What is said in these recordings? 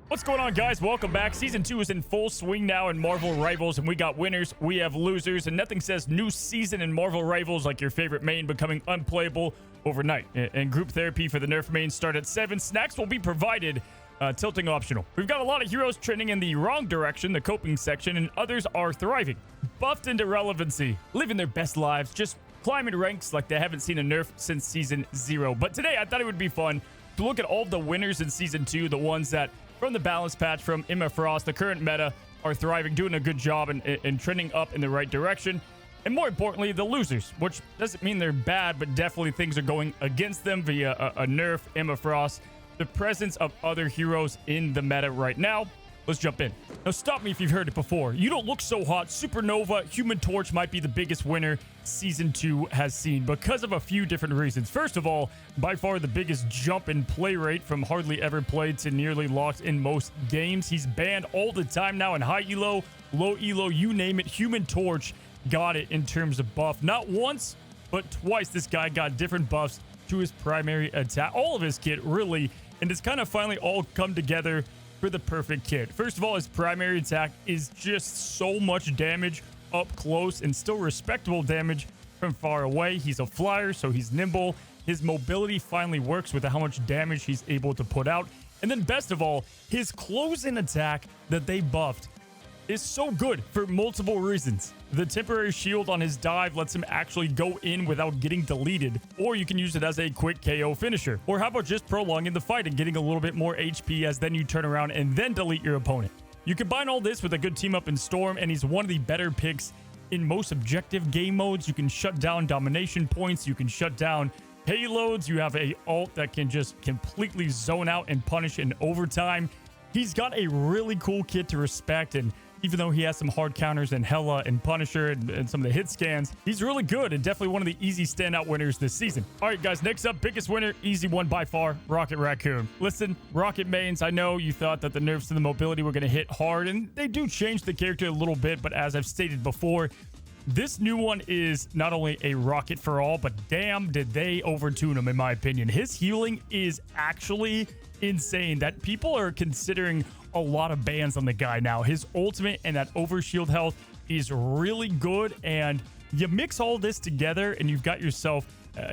What's going on, guys? Welcome back. Season 2 is in full swing now in Marvel Rivals, and we got winners, we have losers, and nothing says new season in Marvel Rivals like your favorite main becoming unplayable overnight. And group therapy for the nerf mains start at 7. Snacks will be provided, tilting optional. We've got a lot of heroes trending in the wrong direction, the coping section, and others are thriving, buffed into relevancy, living their best lives, just climbing ranks like they haven't seen a nerf since Season 0. But today, I thought it would be fun to look at all of the winners in Season 2, the ones that from the balance patch, from Emma Frost, the current meta, are thriving, doing a good job, and trending up in the right direction. And more importantly, the losers, which doesn't mean they're bad, but definitely things are going against them via a nerf, Emma Frost, the presence of other heroes in the meta right now. Let's jump in. Now, stop me if you've heard it before. You don't look so hot. Supernova, Human Torch might be the biggest winner Season 2 has seen because of a few different reasons. First of all, by far the biggest jump in play rate from hardly ever played to nearly locked in most games. He's banned all the time now in high elo, low elo, you name it. Human Torch got it in terms of buff. Not once, but twice this guy got different buffs to his primary attack. All of his kit, really. And it's kind of finally all come together for the perfect kit. First of all, his primary attack is just so much damage up close and still respectable damage from far away. He's a flyer, so he's nimble. His mobility finally works with how much damage he's able to put out. And then best of all, his close-in attack that they buffed is so good for multiple reasons. The temporary shield on his dive lets him actually go in without getting deleted, or you can use it as a quick KO finisher. Or how about just prolonging the fight and getting a little bit more HP as then you turn around and then delete your opponent. You combine all this with a good team up in Storm, and he's one of the better picks in most objective game modes. You can shut down domination points, you can shut down payloads, you have a ult that can just completely zone out and punish in overtime. He's got a really cool kit to respect, and even though he has some hard counters in Hela and Punisher and some of the hit scans, he's really good and definitely one of the easy standout winners this season. All right, guys, next up, biggest winner, easy one by far, Rocket Raccoon. Listen, Rocket mains, I know you thought that the nerfs to the mobility were going to hit hard, and they do change the character a little bit, but as I've stated before, this new one is not only a rocket for all, but damn, did they overtune him, in my opinion. His healing is actually insane that people are considering a lot of bans on the guy now. His ultimate and that overshield health is really good, and you mix all this together and you've got yourself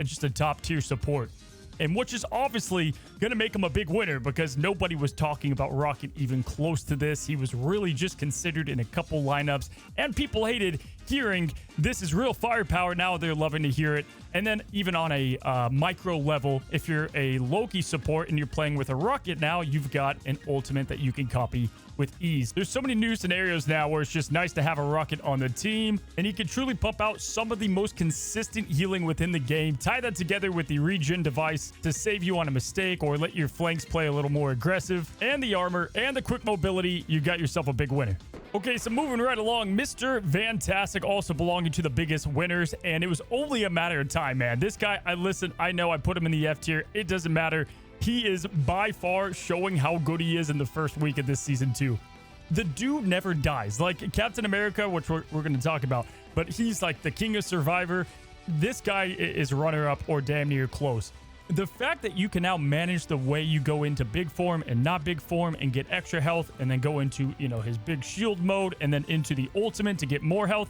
just a top tier support, and which is obviously going to make him a big winner because nobody was talking about Rocket even close to this. He was really just considered in a couple lineups, and people hated hearing this is real firepower. Now they're loving to hear it. And then even on a micro level, if you're a Loki support and you're playing with a Rocket now, you've got an ultimate that you can copy with ease. There's so many new scenarios now where it's just nice to have a Rocket on the team, and he can truly pump out some of the most consistent healing within the game. Tie that together with the regen device to save you on a mistake or let your flanks play a little more aggressive, and the armor and the quick mobility, you got yourself a big winner. Okay, so moving right along, Mr. Fantastic also belonging to the biggest winners, and it was only a matter of time, man. This guy, I know I put him in the F tier. It doesn't matter. He is by far showing how good he is in the first week of this Season 2. The dude never dies. Like Captain America, which we're going to talk about, but he's like the king of Survivor. This guy is runner-up or damn near close. The fact that you can now manage the way you go into big form and not big form and get extra health and then go into, his big shield mode and then into the ultimate to get more health.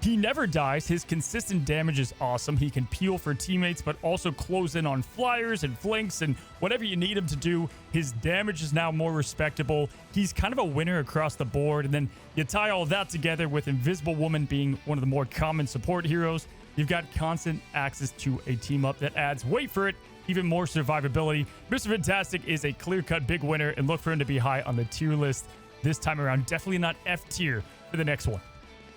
He never dies. His consistent damage is awesome. He can peel for teammates, but also close in on flyers and flanks and whatever you need him to do. His damage is now more respectable. He's kind of a winner across the board. And then you tie all that together with Invisible Woman being one of the more common support heroes. You've got constant access to a team up that adds, wait for it, even more survivability. Mr. Fantastic is a clear-cut big winner, and look for him to be high on the tier list this time around. Definitely not F tier for the next one.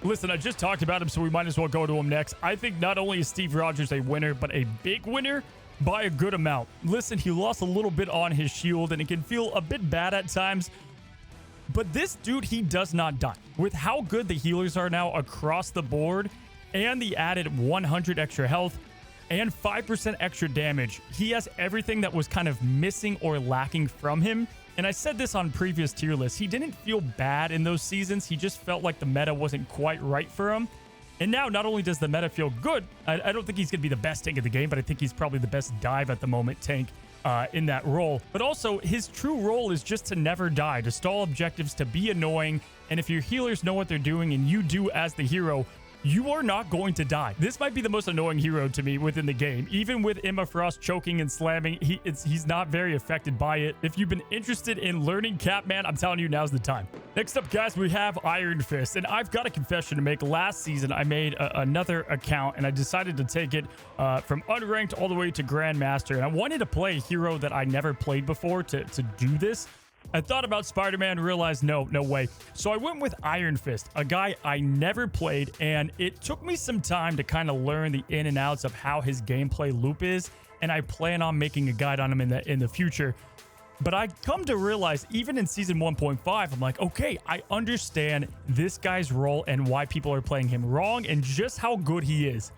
Listen, I just talked about him, so we might as well go to him next. I think not only is Steve Rogers a winner, but a big winner by a good amount. Listen, he lost a little bit on his shield, and it can feel a bit bad at times. But this dude, he does not die. With how good the healers are now across the board, and the added 100 extra health, and 5% extra damage, he has everything that was kind of missing or lacking from him. And I said this on previous tier lists, he didn't feel bad in those seasons. He just felt like the meta wasn't quite right for him. And now, not only does the meta feel good, I don't think he's going to be the best tank of the game, but I think he's probably the best dive at the moment tank in that role. But also, his true role is just to never die, to stall objectives, to be annoying. And if your healers know what they're doing and you do as the hero, you are not going to die. This might be the most annoying hero to me within the game. Even with Emma Frost choking and slamming, he's not very affected by it. If you've been interested in learning Catman, I'm telling you, now's the time. Next up, guys, we have Iron Fist. And I've got a confession to make. Last season, I made another account, and I decided to take it from unranked all the way to Grandmaster. And I wanted to play a hero that I never played before to do this. I thought about Spider-Man, realized no way. So I went with Iron Fist, a guy I never played, and it took me some time to kind of learn the in and outs of how his gameplay loop is, and I plan on making a guide on him in the future. But I come to realize, even in Season 1.5, I'm like, okay, I understand this guy's role and why people are playing him wrong and just how good he is.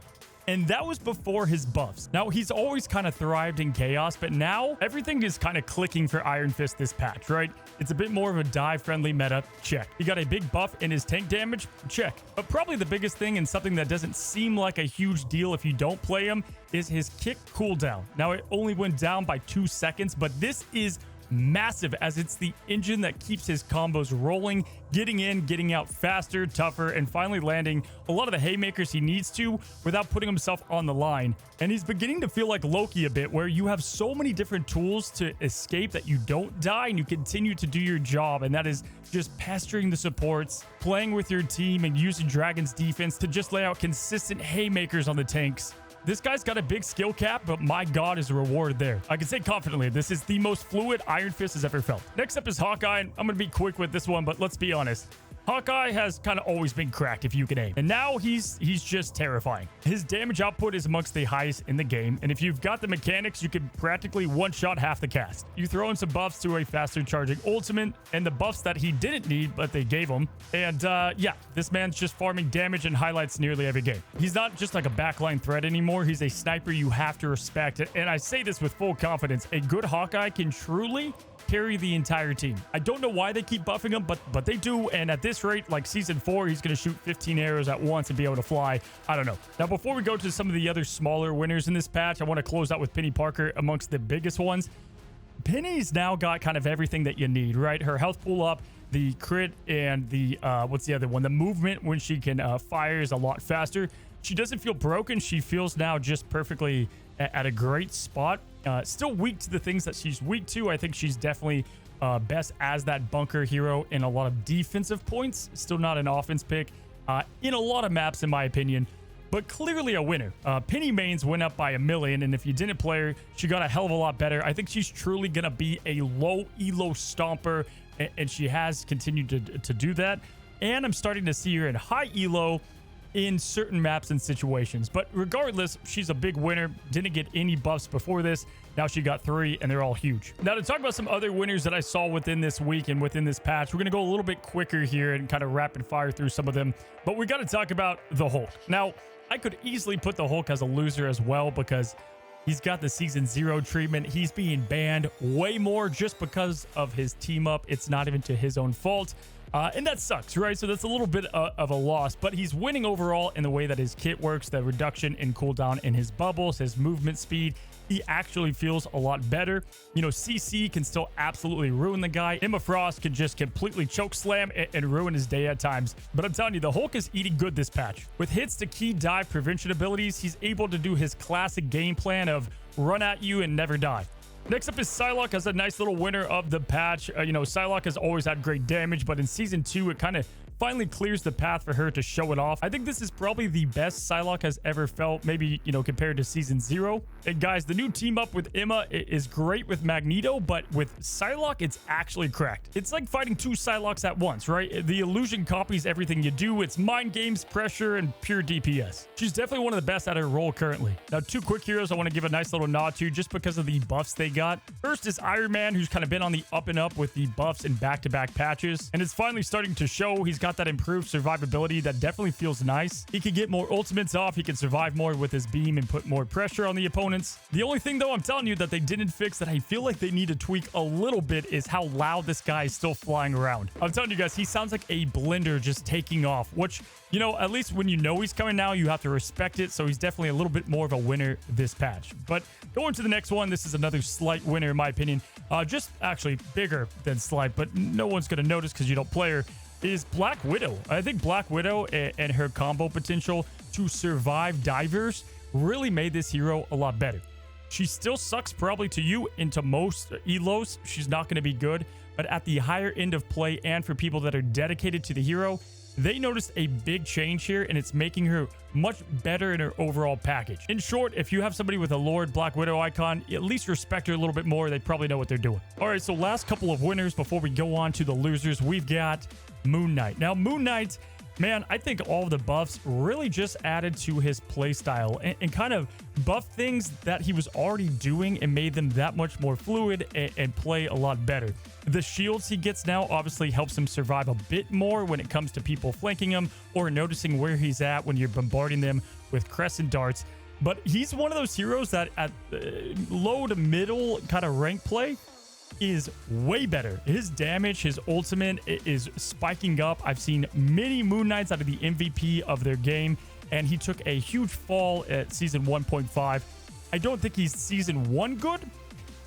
And that was before his buffs. Now, he's always kind of thrived in chaos, but now everything is kind of clicking for Iron Fist this patch, right? It's a bit more of a dive-friendly meta, check. He got a big buff in his tank damage, check. But probably the biggest thing, and something that doesn't seem like a huge deal if you don't play him, is his kick cooldown. Now, it only went down by 2 seconds, but this is massive, as it's the engine that keeps his combos rolling, getting in, getting out faster, tougher, and finally landing a lot of the haymakers he needs to without putting himself on the line. And he's beginning to feel like Loki a bit, where you have so many different tools to escape that you don't die and you continue to do your job, and that is just pestering the supports, playing with your team, and using Dragon's defense to just lay out consistent haymakers on the tanks. This guy's got a big skill cap, but my god, is a reward there. I can say confidently, this is the most fluid Iron Fist has ever felt. Next up is Hawkeye, and I'm going to be quick with this one, but let's be honest. Hawkeye has kind of always been cracked if you can aim, and now he's just terrifying. His damage output is amongst the highest in the game, and if you've got the mechanics, you can practically one-shot half the cast. You throw in some buffs to a faster charging ultimate, and the buffs that he didn't need, but they gave him. And yeah, this man's just farming damage and highlights nearly every game. He's not just like a backline threat anymore. He's a sniper you have to respect. And I say this with full confidence. A good Hawkeye can truly carry the entire team. I don't know why they keep buffing him, but they do. And at this rate, like Season 4, he's going to shoot 15 arrows at once and be able to fly. I don't know. Now, before we go to some of the other smaller winners in this patch, I want to close out with Peni Parker amongst the biggest ones. Penny's now got kind of everything that you need, right? Her health pool up, the crit, and the, what's the other one? The movement when she can fire is a lot faster. She doesn't feel broken. She feels now just perfectly at a great spot. Still weak to the things that she's weak to. I think she's definitely best as that bunker hero in a lot of defensive points. Still not an offense pick in a lot of maps, in my opinion, but clearly a winner. Penny mains went up by 1 million, and if you didn't play her, she got a hell of a lot better. I think she's truly going to be a low elo stomper, and she has continued to do that. And I'm starting to see her in high elo in certain maps and situations. But regardless, she's a big winner. Didn't get any buffs before this. Now she got 3, and they're all huge. Now, to talk about some other winners that I saw within this week and within this patch, we're going to go a little bit quicker here and kind of rapid fire through some of them. But we got to talk about the Hulk. Now, I could easily put the Hulk as a loser as well, because he's got the Season 0 treatment. He's being banned way more just because of his team up. It's not even to his own fault. And that sucks, right? So that's a little bit of a loss, but he's winning overall in the way that his kit works, the reduction in cooldown in his bubbles, his movement speed. He actually feels a lot better. You know, CC can still absolutely ruin the guy. Emma Frost can just completely choke slam and ruin his day at times. But I'm telling you, the Hulk is eating good this patch. With hits to key dive prevention abilities, he's able to do his classic game plan of run at you and never die. Next up is Psylocke, as a nice little winner of the patch. You know, Psylocke has always had great damage, but in Season 2, it kind of finally clears the path for her to show it off. I think this is probably the best Psylocke has ever felt, maybe, you know, compared to Season 0. And guys, the new team up with Emma is great with Magneto, but with Psylocke, it's actually cracked. It's like fighting 2 Psylocks at once, right? The illusion copies everything you do. It's mind games, pressure, and pure DPS. She's definitely one of the best at her role currently. Now, 2 quick heroes I want to give a nice little nod to just because of the buffs they got. First is Iron Man, who's kind of been on the up and up with the buffs in back-to-back patches, and it's finally starting to show. He's got got that improved survivability that definitely feels nice. He can get more ultimates off. He can survive more with his beam and put more pressure on the opponents. The only thing, though, I'm telling you that they didn't fix that I feel like they need to tweak a little bit is how loud this guy is still flying around. I'm telling you guys, he sounds like a blender just taking off, which, you know, at least when you know he's coming now, you have to respect it. So he's definitely a little bit more of a winner this patch. But going to the next one, this is another slight winner in my opinion. Just actually bigger than slight, but no one's going to notice because you don't play her, is Black Widow. I think Black Widow and her combo potential to survive divers really made this hero a lot better. She still sucks probably to you into most elos. She's not going to be good, but at the higher end of play and for people that are dedicated to the hero, they noticed a big change here, and it's making her much better in her overall package. In short, if you have somebody with a Lord Black Widow icon, at least respect her a little bit more. They probably know what they're doing. All right, so last couple of winners before we go on to the losers. We've got Moon Knight. Now, Moon Knight, man, I think all of the buffs really just added to his playstyle and kind of buffed things that he was already doing and made them that much more fluid and play a lot better. The shields he gets now obviously helps him survive a bit more when it comes to people flanking him or noticing where he's at when you're bombarding them with crescent darts. But he's one of those heroes that at low to middle kind of rank play is way better. His damage, his ultimate is spiking up. I've seen many Moon Knights out of the MVP of their game, and he took a huge fall at season 1.5. I don't think he's season 1 good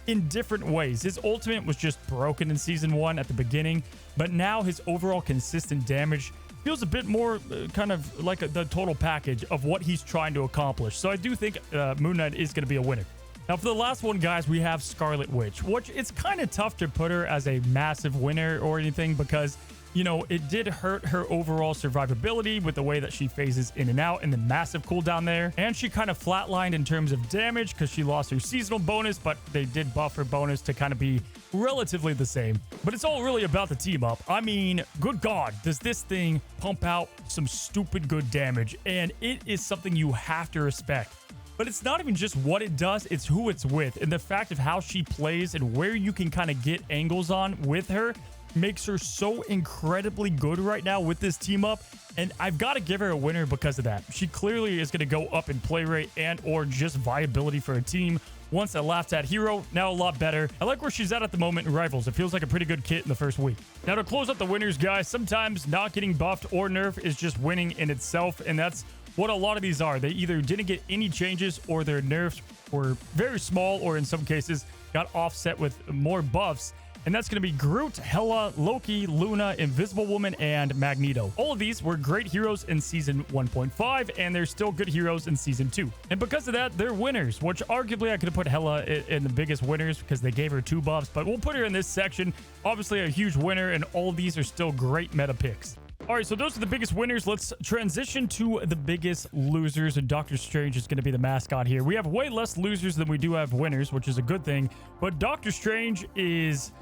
in different ways. His ultimate was just broken in season 1 at the beginning, but now his overall consistent damage feels a bit more kind of like the total package of what he's trying to accomplish. So I do think Moon Knight is going to be a winner. Now, for the last one, guys, we have Scarlet Witch, which it's kind of tough to put her as a massive winner or anything because, you know, it did hurt her overall survivability with the way that she phases in and out and the massive cooldown there. And she kind of flatlined in terms of damage because she lost her seasonal bonus, but they did buff her bonus to kind of be relatively the same. But it's all really about the team up. I mean, good God, does this thing pump out some stupid good damage? And it is something you have to respect. But it's not even just what it does, it's who it's with. And the fact of how she plays and where you can kind of get angles on with her makes her so incredibly good right now with this team up. And I've got to give her a winner because of that. She clearly is going to go up in play rate and or just viability for a team. Once I laughed at hero, now a lot better. I like where she's at the moment in Rivals. It feels like a pretty good kit in the first week. Now to close up the winners, guys, sometimes not getting buffed or nerfed is just winning in itself. And that's what a lot of these are. They either didn't get any changes or their nerfs were very small or in some cases got offset with more buffs. And that's going to be Groot, Hela, Loki, Luna, Invisible Woman, and Magneto. All of these were great heroes in Season 1.5, and they're still good heroes in Season 2. And because of that, they're winners, which arguably I could have put Hela in the biggest winners because they gave her 2 buffs, but we'll put her in this section. Obviously a huge winner, and all of these are still great meta picks. All right, so those are the biggest winners. Let's transition to the biggest losers, and Doctor Strange is going to be the mascot here. We have way less losers than we do have winners, which is a good thing, but Doctor Strange is...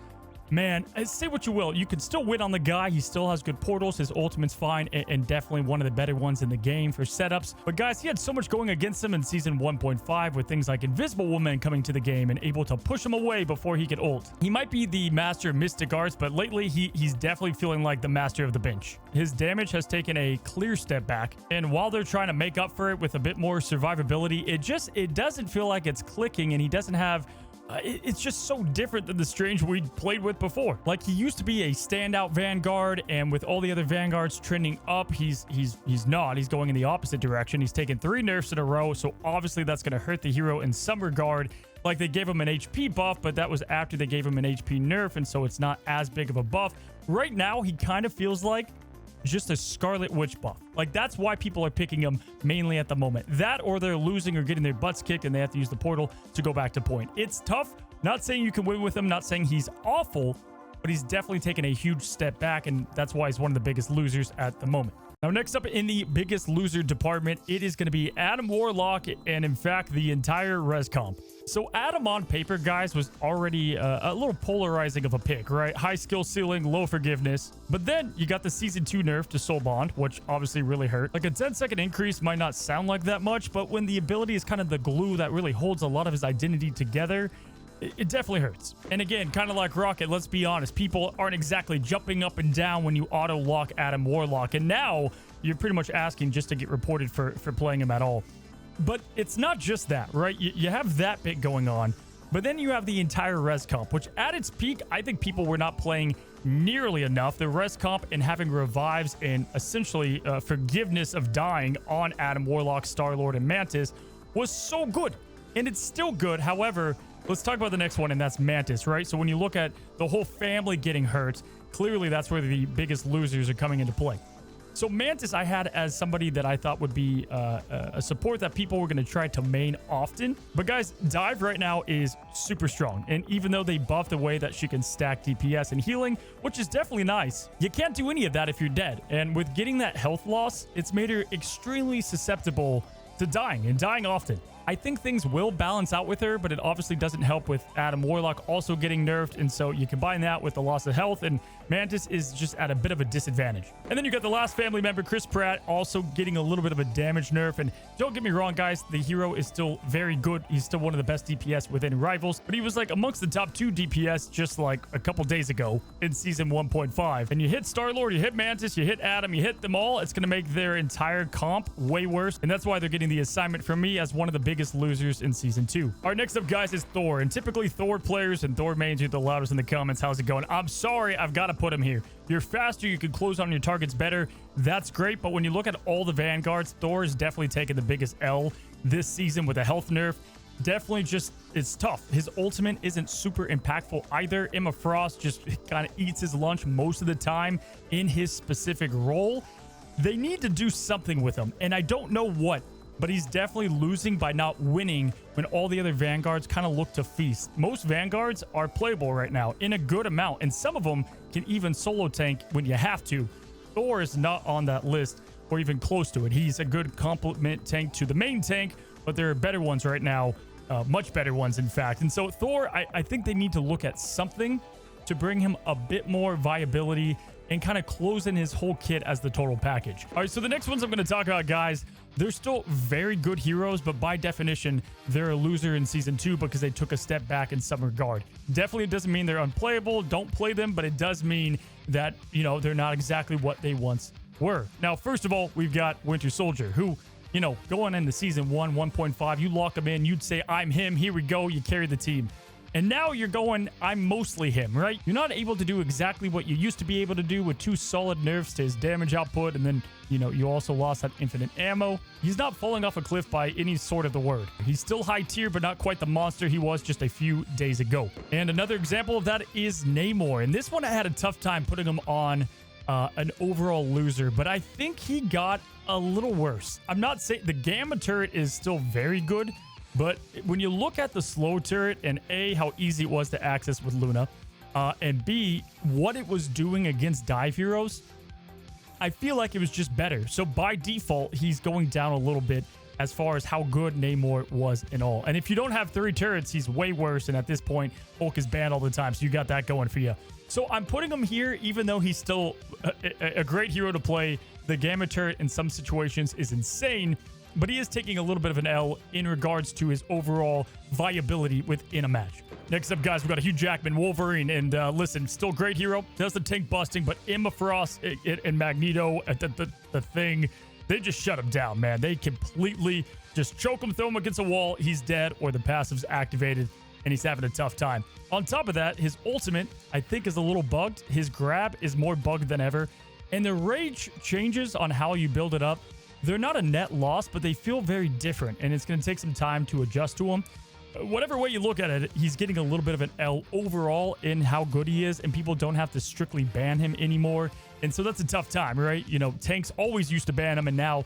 Man, say what you will, you can still win on the guy. He still has good portals. His ultimate's fine and definitely one of the better ones in the game for setups. But guys, he had so much going against him in Season 1.5 with things like Invisible Woman coming to the game and able to push him away before he could ult. He might be the master of mystic arts, but lately he's definitely feeling like the master of the bench. His damage has taken a clear step back, and while they're trying to make up for it with a bit more survivability, it doesn't feel like it's clicking, and he doesn't have... it's just so different than the Strange we played with before. Like, he used to be a standout Vanguard, and with all the other Vanguards trending up, he's not. He's going in the opposite direction. He's taken 3 nerfs in a row, so obviously that's going to hurt the hero in some regard. Like, they gave him an HP buff, but that was after they gave him an HP nerf, and so it's not as big of a buff. Right now, he kind of feels like just a Scarlet Witch buff. Like, that's why people are picking him mainly at the moment. That, or they're losing or getting their butts kicked and they have to use the portal to go back to point. It's tough. Not saying you can win with him, not saying he's awful, but he's definitely taken a huge step back, and that's why he's one of the biggest losers at the moment. Now, next up in the biggest loser department, it is going to be Adam Warlock, and in fact, the entire res comp. So Adam on paper, guys, was already a little polarizing of a pick, right? High skill ceiling, low forgiveness. But then you got the Season 2 nerf to Soul Bond, which obviously really hurt. Like, a 10-second increase might not sound like that much, but when the ability is kind of the glue that really holds a lot of his identity together, it definitely hurts. And again, kind of like Rocket, let's be honest, people aren't exactly jumping up and down when you auto lock Adam Warlock, and now you're pretty much asking just to get reported for playing him at all. But it's not just that, right? You have that bit going on, but then you have the entire res comp, which at its peak, I think people were not playing nearly enough. The res comp and having revives and essentially forgiveness of dying on Adam Warlock, Star-Lord, and Mantis was so good. And it's still good. However, let's talk about the next one, and that's Mantis, right? So when you look at the whole family getting hurt, clearly that's where the biggest losers are coming into play. So Mantis I had as somebody that I thought would be a support that people were going to try to main often. But guys, Dive right now is super strong. And even though they buffed the way that she can stack DPS and healing, which is definitely nice, you can't do any of that if you're dead. And with getting that health loss, it's made her extremely susceptible to dying, and dying often. I think things will balance out with her, but it obviously doesn't help with Adam Warlock also getting nerfed, and so you combine that with the loss of health, and Mantis is just at a bit of a disadvantage. And then you got the last family member, Chris Pratt, also getting a little bit of a damage nerf. And don't get me wrong, guys, the hero is still very good. He's still one of the best DPS within Rivals, but he was like amongst the top 2 DPS just like a couple days ago in season 1.5. And you hit Star-Lord, you hit Mantis, you hit Adam, you hit them all, it's going to make their entire comp way worse, and that's why they're getting the assignment from me as one of the biggest losers in season 2. All right, next up, guys, is Thor. And typically Thor players and Thor mains are the loudest in the comments. How's it going? I'm sorry, I've got to put him here. You're faster, you can close on your targets better. That's great, but when you look at all the Vanguards, Thor is definitely taking the biggest L this season with a health nerf. Definitely just, it's tough. His ultimate isn't super impactful either. Emma Frost just kind of eats his lunch most of the time in his specific role. They need to do something with him, and I don't know what. But he's definitely losing by not winning when all the other Vanguards kind of look to feast. Most Vanguards are playable right now in a good amount, and some of them can even solo tank when you have to. Thor is not on that list or even close to it. He's a good complement tank to the main tank, but there are better ones right now, much better ones, in fact. And so Thor, I think they need to look at something to bring him a bit more viability and kind of close in his whole kit as the total package. All right, so the next ones I'm going to talk about, guys, they're still very good heroes, but by definition, they're a loser in season 2 because they took a step back in some regard. Definitely doesn't mean they're unplayable. Don't play them, but it does mean that, you know, they're not exactly what they once were. Now, first of all, we've got Winter Soldier, who, you know, going into season 1, 1.5, you lock him in, you'd say, I'm him, here we go, you carry the team. And now you're going, I'm mostly him, right? You're not able to do exactly what you used to be able to do with 2 solid nerfs to his damage output, and then, you know, you also lost that infinite ammo. He's not falling off a cliff by any sort of the word. He's still high tier, but not quite the monster he was just a few days ago. And another example of that is Namor. And this one I had a tough time putting him on an overall loser, but I think he got a little worse. I'm not saying the Gamma turret is still very good, but when you look at the slow turret and A, how easy it was to access with Luna, and B, what it was doing against dive heroes, I feel like it was just better. So by default, he's going down a little bit as far as how good Namor was and all. And if you don't have 3 turrets, he's way worse. And at this point, Hulk is banned all the time. So you got that going for you. So I'm putting him here, even though he's still a great hero to play. The Gamma turret in some situations is insane, but he is taking a little bit of an L in regards to his overall viability within a match. Next up, guys, we got a Hugh Jackman, Wolverine, and listen, still great hero, does the tank busting, but Emma Frost and Magneto, the thing, they just shut him down, man. They completely just choke him, throw him against a wall, he's dead, or the passive's activated, and he's having a tough time. On top of that, his ultimate, I think, is a little bugged. His grab is more bugged than ever, and the rage changes on how you build it up. They're not a net loss, but they feel very different, and it's going to take some time to adjust to them. Whatever way you look at it, he's getting a little bit of an L overall in how good he is, and people don't have to strictly ban him anymore. And so that's a tough time, right? You know, tanks always used to ban him, and now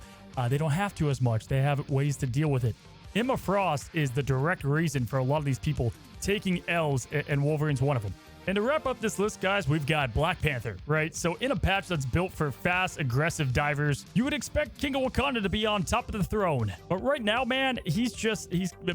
they don't have to as much. They have ways to deal with it. Emma Frost is the direct reason for a lot of these people taking L's, and Wolverine's one of them. And to wrap up this list, guys, we've got Black Panther, right? So in a patch that's built for fast, aggressive divers, you would expect King of Wakanda to be on top of the throne. But right now, man,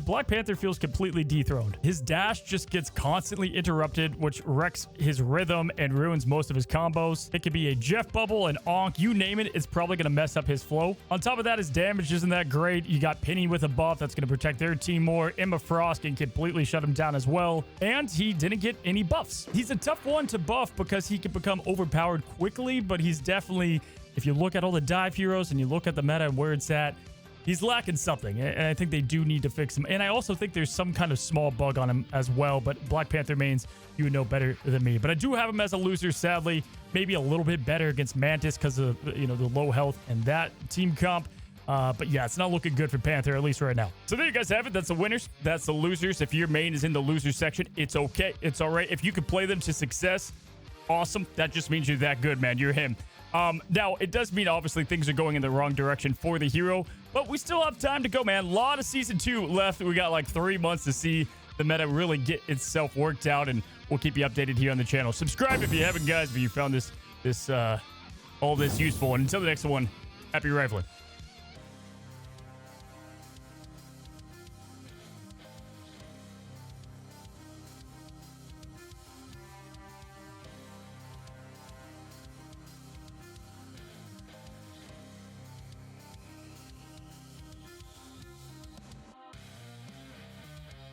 Black Panther feels completely dethroned. His dash just gets constantly interrupted, which wrecks his rhythm and ruins most of his combos. It could be a Jeff bubble, an Onk, you name it, it's probably going to mess up his flow. On top of that, his damage isn't that great. You got Penny with a buff that's going to protect their team more. Emma Frost can completely shut him down as well. And he didn't get any buffs. He's a tough one to buff because he can become overpowered quickly, but he's definitely, if you look at all the dive heroes and you look at the meta and where it's at, he's lacking something, and I think they do need to fix him. And I also think there's some kind of small bug on him as well, but Black Panther mains, you would know better than me. But I do have him as a loser, sadly. Maybe a little bit better against Mantis because of, you know, the low health and that team comp. But yeah, it's not looking good for Panther, at least right now. So there you guys have it. That's the winners. That's the losers. If your main is in the losers section, it's okay. It's all right. If you can play them to success, awesome. That just means you're that good, man. You're him. Now, it does mean, obviously, things are going in the wrong direction for the hero, but we still have time to go, man. A lot of Season 2 left. We got like 3 months to see the meta really get itself worked out, and we'll keep you updated here on the channel. Subscribe if you haven't, guys, if you found all this useful. And until the next one, happy rifling.